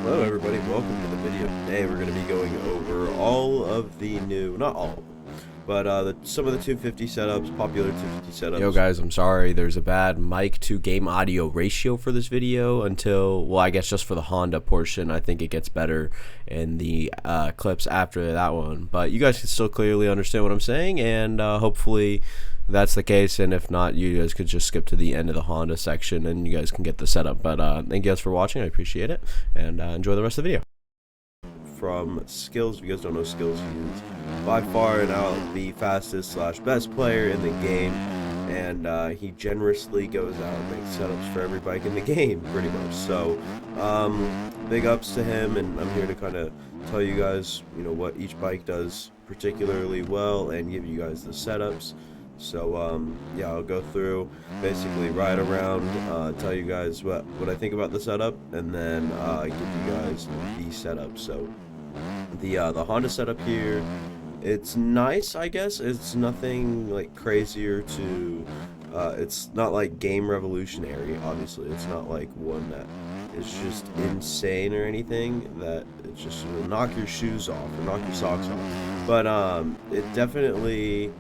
Hello everybody, welcome to the video. Today we're going to be going over all of the new, not all of them, but some of the 250 setups, popular 250 Yo setups. guys, I'm sorry, there's a bad mic to game audio ratio for this video until, well, I guess just for the Honda portion. I think it gets better in the clips after that one, but you guys can still clearly understand what I'm saying, and hopefully that's the case, and if not, you guys could just skip to the end of the Honda section and you guys can get the setup. But thank you guys for watching, I appreciate it, and enjoy the rest of the video. From skills, if you guys don't know skills, he's by far and out the fastest slash best player in the game, and he generously goes out and makes setups for every bike in the game, pretty much. So big ups to him, and I'm here to kind of tell you guys, what each bike does particularly well and give you guys the setups. So yeah, I'll go through, basically ride around, tell you guys what I think about the setup, and then give you guys the setup. So the Honda setup here, it's nice, I guess. It's nothing like crazier to it's not like game revolutionary, obviously. It's not like one that is just insane or anything that it's just will knock your shoes off or knock your socks off, but it definitely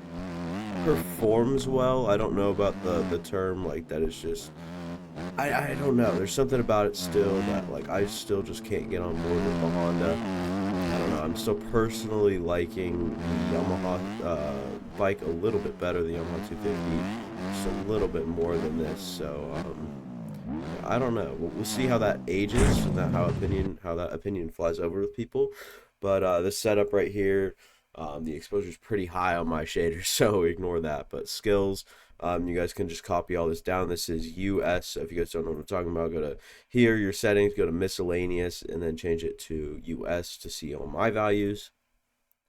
performs well. I don't know about the term like that. It's just I don't know. There's something about it still that like I still just can't get on board with the Honda. I don't know. I'm still personally liking the Yamaha bike a little bit better, the Yamaha 250, just a little bit more than this. So I don't know. We'll see how that ages and how that opinion flies over with people. But this setup right here, the exposure is pretty high on my shaders, so ignore that. But skills, you guys can just copy all this down. This is US. So if you guys don't know what I'm talking about, go to here, your settings, go to miscellaneous, and then change it to US to see all my values.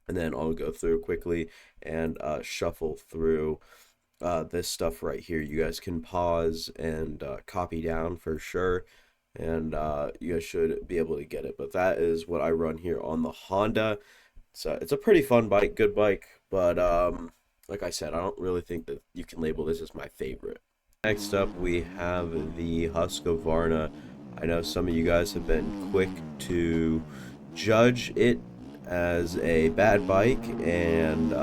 And then I'll go through quickly and shuffle through this stuff right here. You guys can pause and copy down for sure, and you guys should be able to get it. But that is what I run here on the Honda. So it's a pretty fun bike, good bike, but like I said, I don't really think that you can label this as my favorite. Next up, we have the Husqvarna. I know some of you guys have been quick to judge it as a bad bike, and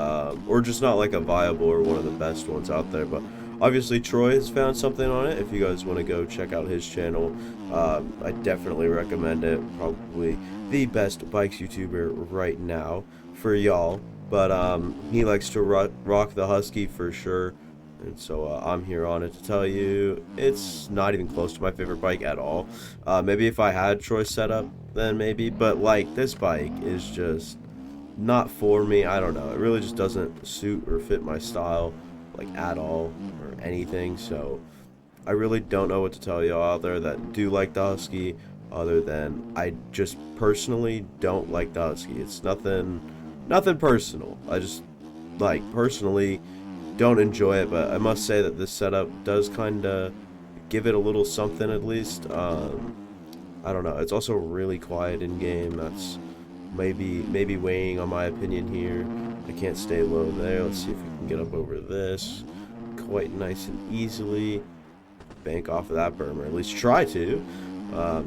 or just not like a viable or one of the best ones out there, but obviously Troy has found something on it. If you guys want to go check out his channel, I definitely recommend it. Probably the best bikes YouTuber right now for y'all, but he likes to rock the Husky for sure, and so I'm here on it to tell you it's not even close to my favorite bike at all. Maybe if I had Troy's setup, then maybe, but like this bike is just not for me. I don't know, it really just doesn't suit or fit my style like at all or anything. So I really don't know what to tell y'all out there that do like the Husky, other than I just personally don't like the Husky. It's nothing personal. I just like personally don't enjoy it, but I must say that this setup does kind of give it a little something at least. I don't know. It's also really quiet in game. That's maybe weighing on my opinion here. I can't stay low there. Let's see if we can get up over this quite nice and easily. Bank off of that berm, or at least try to.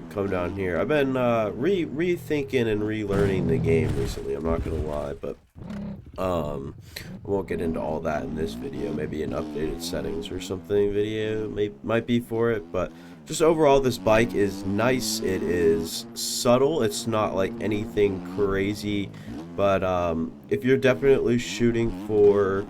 Come down here. I've been rethinking and relearning the game recently. I'm not gonna lie, but I won't get into all that in this video. Maybe an updated settings or something video might be for it, but just overall this bike is nice. It is subtle. It's not like anything crazy, but if you're definitely shooting for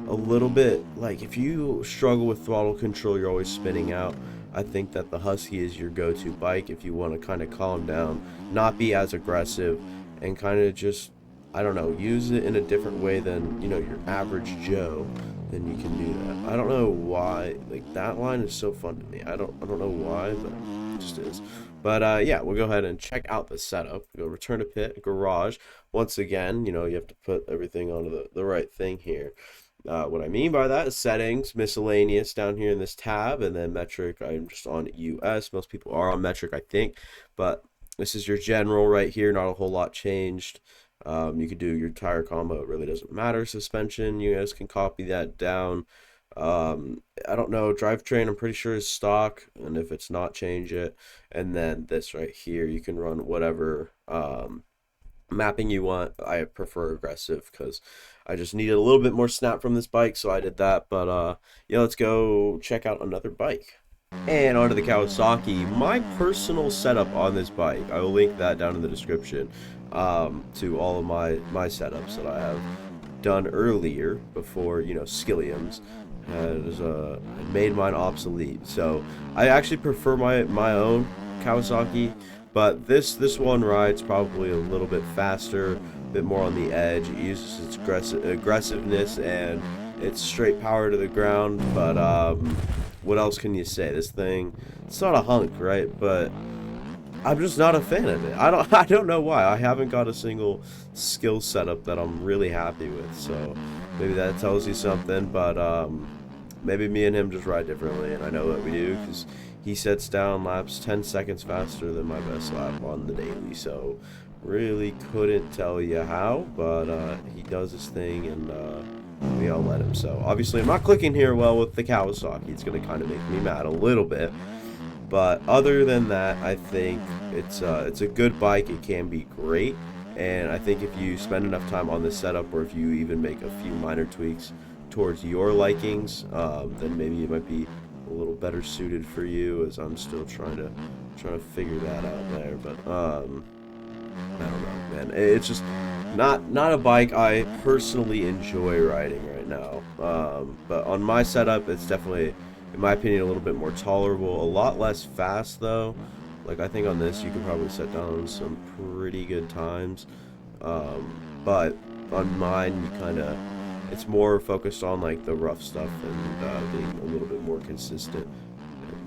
a little bit, like if you struggle with throttle control, you're always spinning out, I think that the Husky is your go-to bike if you want to kind of calm down, not be as aggressive, and kind of just, I don't know, use it in a different way than, your average Joe. Then you can do that. I don't know why, like that line is so fun to me. I don't know why, but it just is. But yeah, we'll go ahead and check out the setup. Go return to pit, garage. Once again, you have to put everything onto the right thing here. What I mean by that is settings, miscellaneous down here in this tab, and then metric. I'm just on US. Most people are on metric, I think, but this is your general right here. Not a whole lot changed. You could do your tire combo. It really doesn't matter. Suspension, you guys can copy that down. I don't know, drivetrain I'm pretty sure is stock, and if it's not, change it. And then this right here, you can run whatever mapping you want. I prefer aggressive because I just needed a little bit more snap from this bike, so I did that. But yeah, let's go check out another bike. And onto the Kawasaki. My personal setup on this bike, I will link that down in the description, to all of my setups that I have done earlier before, you know, Skilliams has made mine obsolete. So I actually prefer my own Kawasaki, but this one rides probably a little bit faster, a bit more on the edge. It uses its aggressiveness and it's straight power to the ground. But what else can you say? This thing, it's not a hunk, right? But I'm just not a fan of it. I don't know why. I haven't got a single skill setup that I'm really happy with. So maybe that tells you something. But maybe me and him just ride differently, and I know that we do because he sets down laps 10 seconds faster than my best lap on the daily. So really couldn't tell you how, but he does his thing, and we all let him. So obviously I'm not clicking here well with the Kawasaki. It's going to kind of make me mad a little bit. But other than that, I think it's a good bike. It can be great, and I think if you spend enough time on this setup, or if you even make a few minor tweaks towards your likings, then maybe it might be a little better suited for you. As I'm still trying to figure that out there. But I don't know, man. It's just not a bike I personally enjoy riding right now. But on my setup, it's definitely, in my opinion, a little bit more tolerable. A lot less fast though. Like I think on this you can probably set down some pretty good times. But on mine, you kind of, it's more focused on like the rough stuff and being a little bit more consistent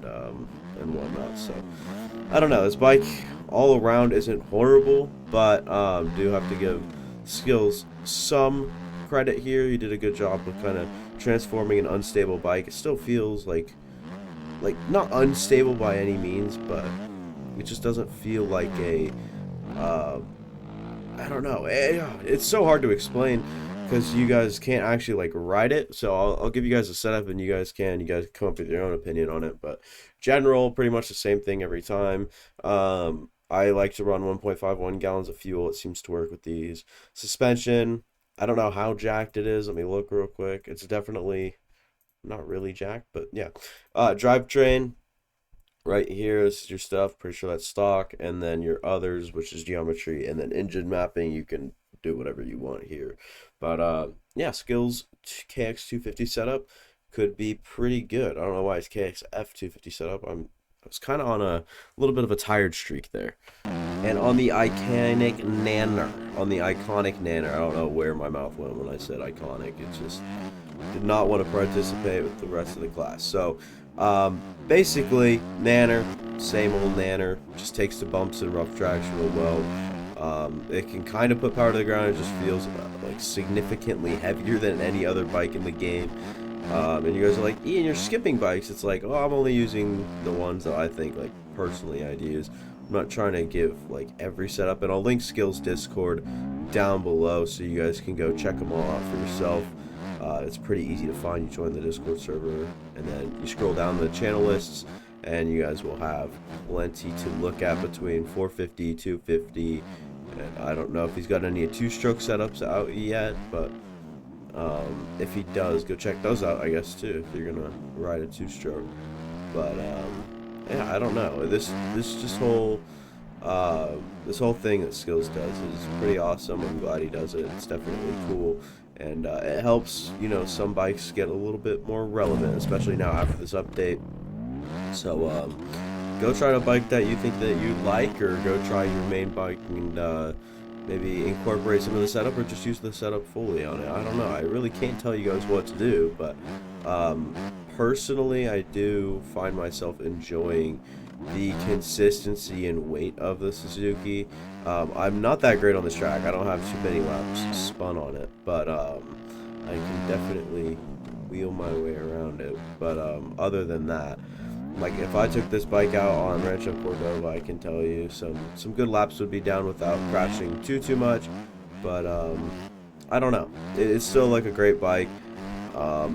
and whatnot. So I don't know. This bike all around isn't horrible, but do have to give Skills some credit here. He did a good job of kind of transforming an unstable bike. It still feels like not unstable by any means, but it just doesn't feel like a I don't know. It's so hard to explain because you guys can't actually like ride it. So I'll give you guys a setup, and you guys come up with your own opinion on it. But general, pretty much the same thing every time. I like to run 1.51 gallons of fuel. It seems to work with these. Suspension, I don't know how jacked it is. Let me look real quick. It's definitely not really jacked, but yeah. Drivetrain, right here, this is your stuff. Pretty sure that's stock. And then your others, which is geometry. And then engine mapping, you can do whatever you want here. But yeah, Skills KX250 setup could be pretty good. I don't know why it's KXF250 setup. I was kind of on a little bit of a tired streak there. And on the iconic Nanner, I don't know where my mouth went when I said iconic. It just did not want to participate with the rest of the class. So basically, Nanner, same old Nanner, just takes the bumps and rough tracks real well. It can kind of put power to the ground. It just feels like significantly heavier than any other bike in the game. And you guys are like, Ian, you're skipping bikes. It's like, oh, I'm only using the ones that I think, like, personally I'd use. I'm not trying to give, like, every setup. And I'll link Skills Discord down below so you guys can go check them all out for yourself. It's pretty easy to find. You join the Discord server, and then you scroll down the channel lists, and you guys will have plenty to look at between 450, 250, and I don't know if he's got any two-stroke setups out yet, but if he does, go check those out, I guess, too, if you're gonna ride a two-stroke. But yeah, I don't know. This whole thing that Skills does is pretty awesome. I'm glad he does it. It's definitely cool, and it helps, you know, some bikes get a little bit more relevant, especially now after this update. So go try a bike that you think that you like, or go try your main bike and maybe incorporate some of the setup, or just use the setup fully on it. I don't know. I really can't tell you guys what to do, but personally, I do find myself enjoying the consistency and weight of the Suzuki. I'm not that great on this track. I don't have too many laps spun on it, but I can definitely wheel my way around it. But other than that, like if I took this bike out on Rancho Cordova, I can tell you some good laps would be down without crashing too much. But I don't know. It's still like a great bike.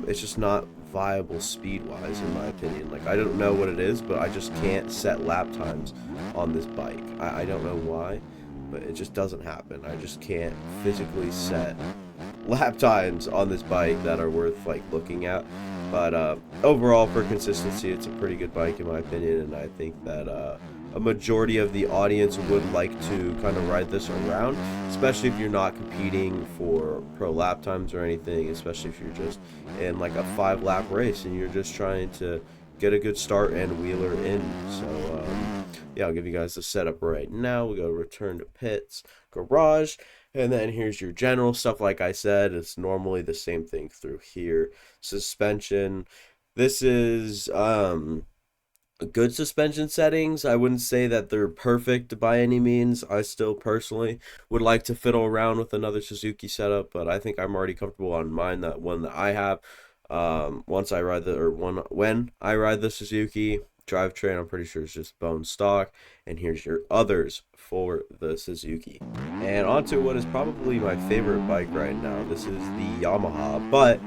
It's just not viable speed-wise, in my opinion. Like, I don't know what it is, but I just can't set lap times on this bike. I don't know why, but it just doesn't happen. I just can't physically set lap times on this bike that are worth like looking at. But overall, for consistency, it's a pretty good bike in my opinion, and I think that a majority of the audience would like to kind of ride this around, especially if you're not competing for pro lap times or anything, especially if you're just in like a 5-lap race and you're just trying to get a good start and wheeler in. So yeah, I'll give you guys the setup right now. We go return to pits, garage, and then here's your general stuff. Like I said, it's normally the same thing through here. Suspension, this is good suspension settings. I wouldn't say that they're perfect by any means. I still personally would like to fiddle around with another Suzuki setup, but I think I'm already comfortable on mine, that one that I have. When I ride the Suzuki drivetrain, I'm pretty sure it's just bone stock. And here's your others for the Suzuki. And onto what is probably my favorite bike right now. This is the Yamaha, but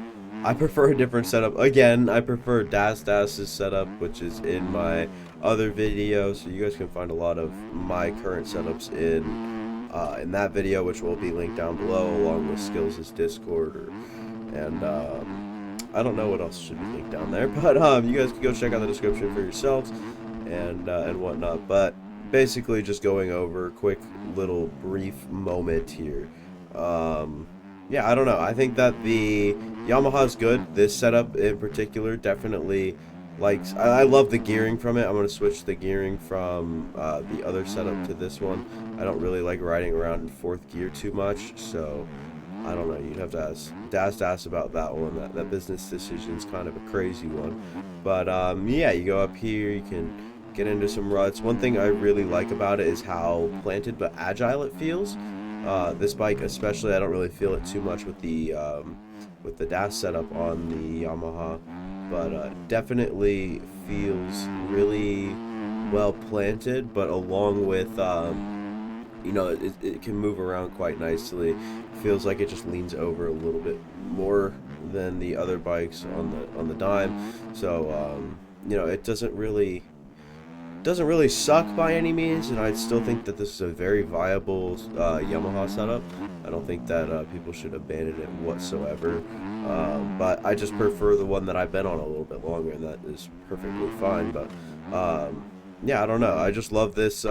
I prefer a different setup. Again, I prefer Das's setup, which is in my other video, so you guys can find a lot of my current setups in that video, which will be linked down below, along with Skills' Discord, and I don't know what else should be linked down there, but you guys can go check out the description for yourselves and whatnot. But basically, just going over a quick little brief moment here. Yeah, I don't know. I think that the Yamaha is good. This setup in particular definitely likes. I love the gearing from it. I'm going to switch the gearing from the other setup to this one. I don't really like riding around in 4th gear too much, so I don't know. You'd have to ask about that one. That business decision's kind of a crazy one. But yeah, you go up here, you can get into some ruts. One thing I really like about it is how planted but agile it feels. This bike especially, I don't really feel it too much with the DAS setup on the Yamaha, but definitely feels really well planted, but along with you know, it can move around quite nicely. Feels like it just leans over a little bit more than the other bikes on the dime. So you know, it doesn't really suck by any means, and I still think that this is a very viable Yamaha setup. I don't think that people should abandon it whatsoever, but I just prefer the one that I've been on a little bit longer, and that is perfectly fine. But yeah, I don't know. I just love this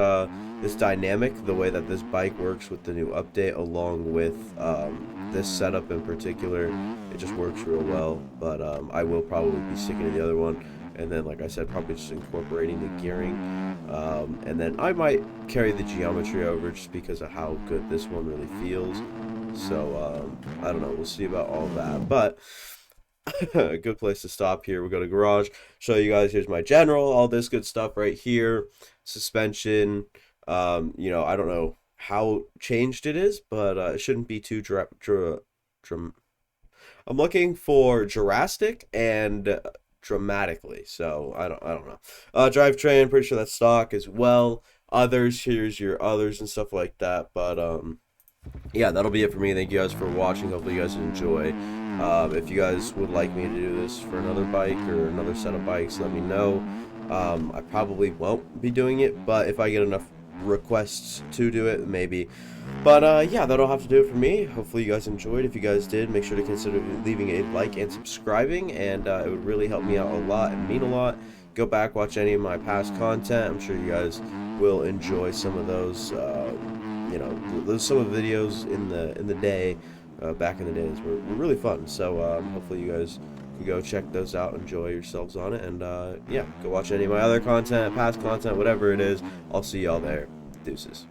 this dynamic, the way that this bike works with the new update, along with this setup in particular. It just works real well. But I will probably be sticking to the other one. And then, like I said, probably just incorporating the gearing. And then I might carry the geometry over just because of how good this one really feels. So, I don't know. We'll see about all that. But a good place to stop here. We'll go to garage. Show you guys. Here's my general. All this good stuff right here. Suspension. You know, I don't know how changed it is, but it shouldn't be too I'm looking for drastic and dramatically, so I don't know. Drivetrain, pretty sure that's stock as well. Others, here's your others and stuff like that. But yeah, that'll be it for me. Thank you guys for watching. Hopefully you guys enjoy. If you guys would like me to do this for another bike or another set of bikes, let me know. I probably won't be doing it, but if I get enough requests to do it, maybe. But yeah, that'll have to do it for me. Hopefully you guys enjoyed. If you guys did, make sure to consider leaving a like and subscribing, and it would really help me out a lot and mean a lot. Go back, watch any of my past content. I'm sure you guys will enjoy some of those. You know, some of the videos in the day, back in the days were really fun. So hopefully you guys can go check those out, enjoy yourselves on it, and yeah, go watch any of my other content, past content, whatever it is. I'll see y'all there. Deuces.